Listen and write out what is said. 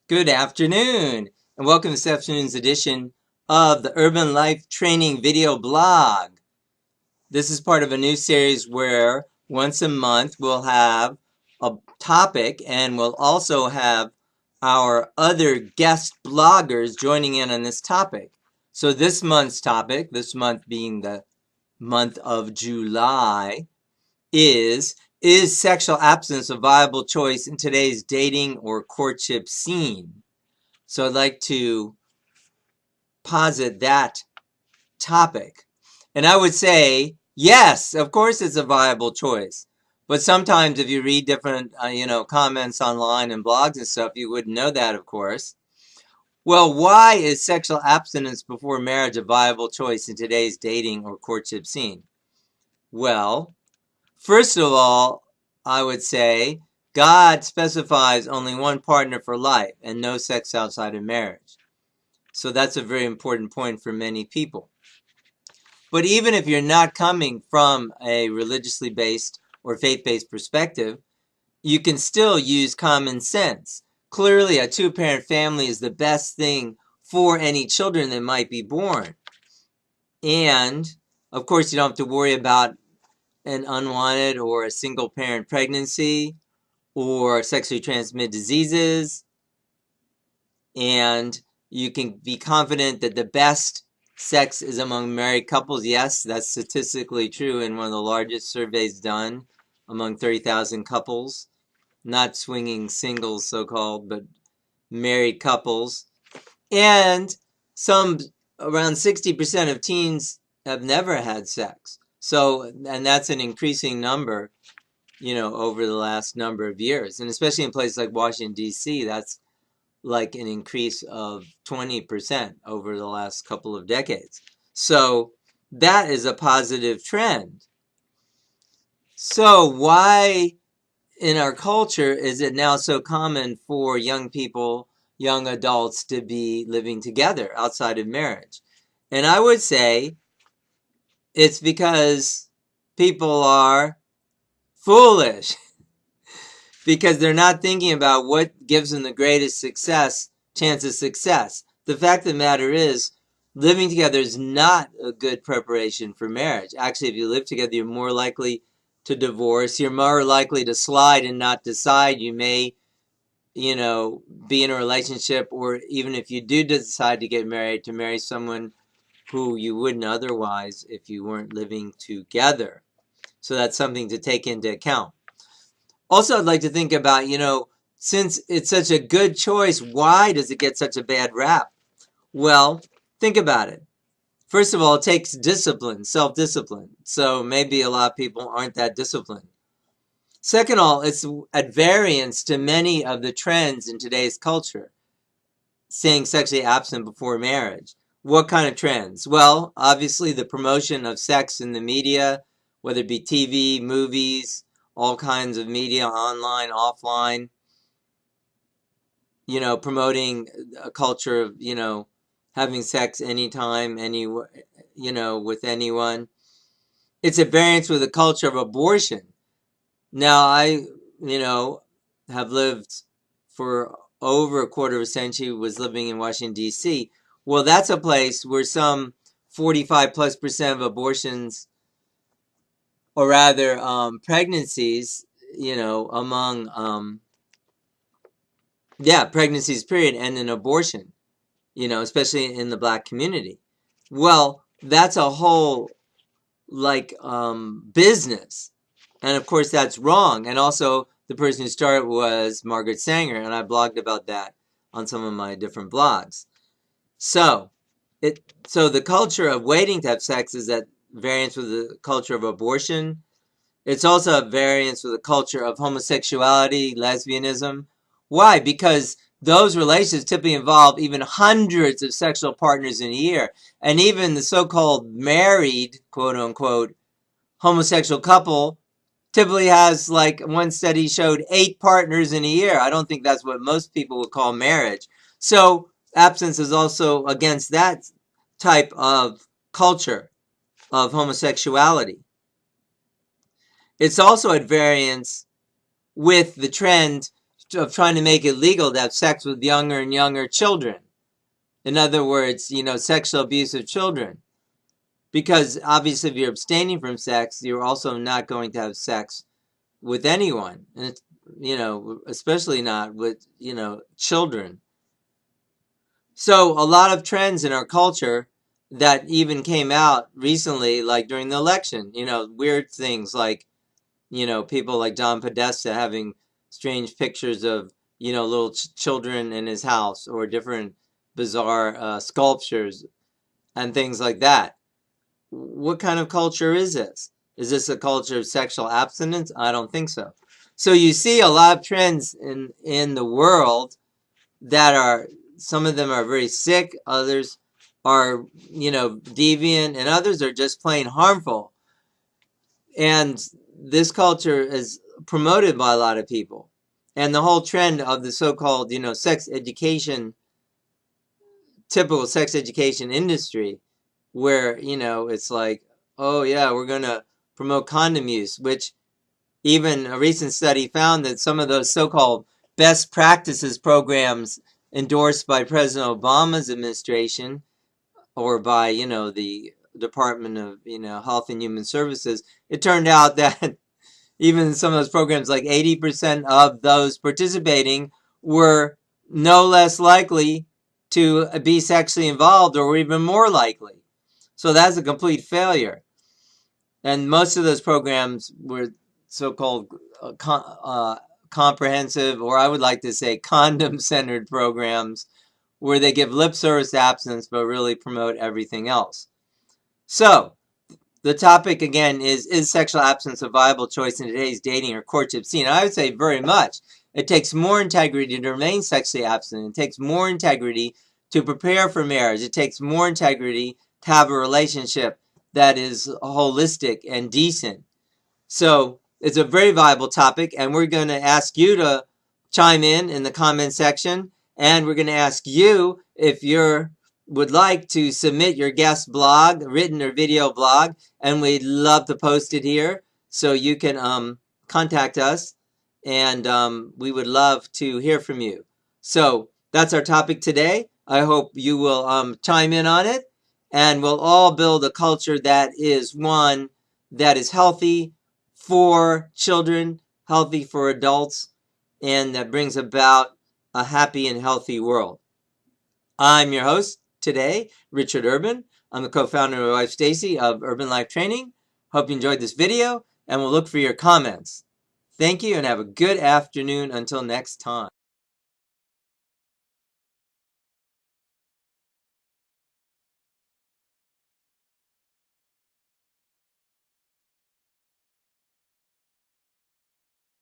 Good afternoon, and welcome to this afternoon's edition of the Urban Life Training video blog. This is part of a new series where once a month we'll have a topic and we'll also have our other guest bloggers joining in on this topic. So this month's topic, this month being the month of July, is sexual abstinence a viable choice in today's dating or courtship scene? So I'd like to posit that topic. And I would say, yes, of course it's a viable choice. But sometimes if you read different, comments online and blogs and stuff, you wouldn't know that, of course. Well, why is sexual abstinence before marriage a viable choice in today's dating or courtship scene? Well, first of all, I would say God specifies only one partner for life and no sex outside of marriage. So that's a very important point for many people. But even if you're not coming from a religiously based or faith-based perspective, you can still use common sense. Clearly, a two-parent family is the best thing for any children that might be born. And, of course, you don't have to worry about an unwanted or a single-parent pregnancy or sexually transmitted diseases. And you can be confident that the best sex is among married couples. Yes, that's statistically true in one of the largest surveys done among 30,000 couples. Not swinging singles, so-called, but married couples. And around 60% of teens have never had sex. So, and that's an increasing number, over the last number of years. And especially in places like Washington, D.C., that's like an increase of 20% over the last couple of decades. So that is a positive trend. So why in our culture is it now so common for young people, young adults to be living together outside of marriage? And I would say it's because people are foolish. Because they're not thinking about what gives them the greatest chance of success. The fact of the matter is, living together is not a good preparation for marriage. Actually, if you live together, you're more likely to divorce. You're more likely to slide and not decide. You may, be in a relationship, or even if you do decide to get married, to marry someone who you wouldn't otherwise if you weren't living together. So that's something to take into account. Also, I'd like to think about, since it's such a good choice, why does it get such a bad rap? Well, think about it. First of all, it takes discipline, self-discipline. So maybe a lot of people aren't that disciplined. Second of all, it's at variance to many of the trends in today's culture, staying sexually absent before marriage. What kind of trends? Well, obviously the promotion of sex in the media, whether it be TV, movies, all kinds of media, online, offline, promoting a culture of, having sex anytime, with anyone. It's at variance with the culture of abortion. Now, I, have lived for over a quarter of a century, was living in Washington, D.C. Well, that's a place where some 45+% of abortions, or rather pregnancies, among, pregnancies, period, and an abortion, especially in the black community. Well, that's a whole, business. And of course, that's wrong. And also, the person who started was Margaret Sanger, and I blogged about that on some of my different blogs. So the culture of waiting to have sex is at variance with the culture of abortion. It's also at variance with the culture of homosexuality, lesbianism. Why? Because those relationships typically involve even hundreds of sexual partners in a year. And even the so-called married, quote unquote, homosexual couple typically has, like one study showed, 8 partners in a year. I don't think that's what most people would call marriage. So abstinence is also against that type of culture of homosexuality. It's also at variance with the trend of trying to make it legal to have sex with younger and younger children. In other words, sexual abuse of children. Because obviously if you're abstaining from sex, you're also not going to have sex with anyone. And it's, especially not with, children. So a lot of trends in our culture that even came out recently, like during the election, weird things like, people like John Podesta having strange pictures of, little children in his house, or different bizarre sculptures and things like that. What kind of culture is this? Is this a culture of sexual abstinence? I don't think so. So you see a lot of trends in the world that are, some of them are very sick, others are, deviant, and others are just plain harmful. And this culture is promoted by a lot of people. And the whole trend of the so-called, sex education, typical sex education industry, where, it's like, oh yeah, we're going to promote condom use, which even a recent study found that some of those so-called best practices programs endorsed by President Obama's administration, or by, the Department of, Health and Human Services, it turned out that even some of those programs, like 80% of those participating were no less likely to be sexually involved, or even more likely. So that's a complete failure. And most of those programs were so-called comprehensive, or I would like to say condom-centered programs, where they give lip service to abstinence but really promote everything else. So, the topic again is sexual abstinence a viable choice in today's dating or courtship scene? And I would say very much. It takes more integrity to remain sexually abstinent. It takes more integrity to prepare for marriage. It takes more integrity to have a relationship that is holistic and decent. So it's a very viable topic, and we're going to ask you to chime in the comment section, and we're going to ask you if you would like to submit your guest blog, written or video blog, and we'd love to post it here, so you can contact us, and we would love to hear from you. So that's our topic today. I hope you will chime in on it, and we'll all build a culture that is one that is healthy for children, healthy for adults, and that brings about a happy and healthy world. I'm your host today, Richard Urban. I'm the co-founder of my wife Stacy of Urban Life Training. Hope you enjoyed this video, and we'll look for your comments. Thank you, and have a good afternoon until next time.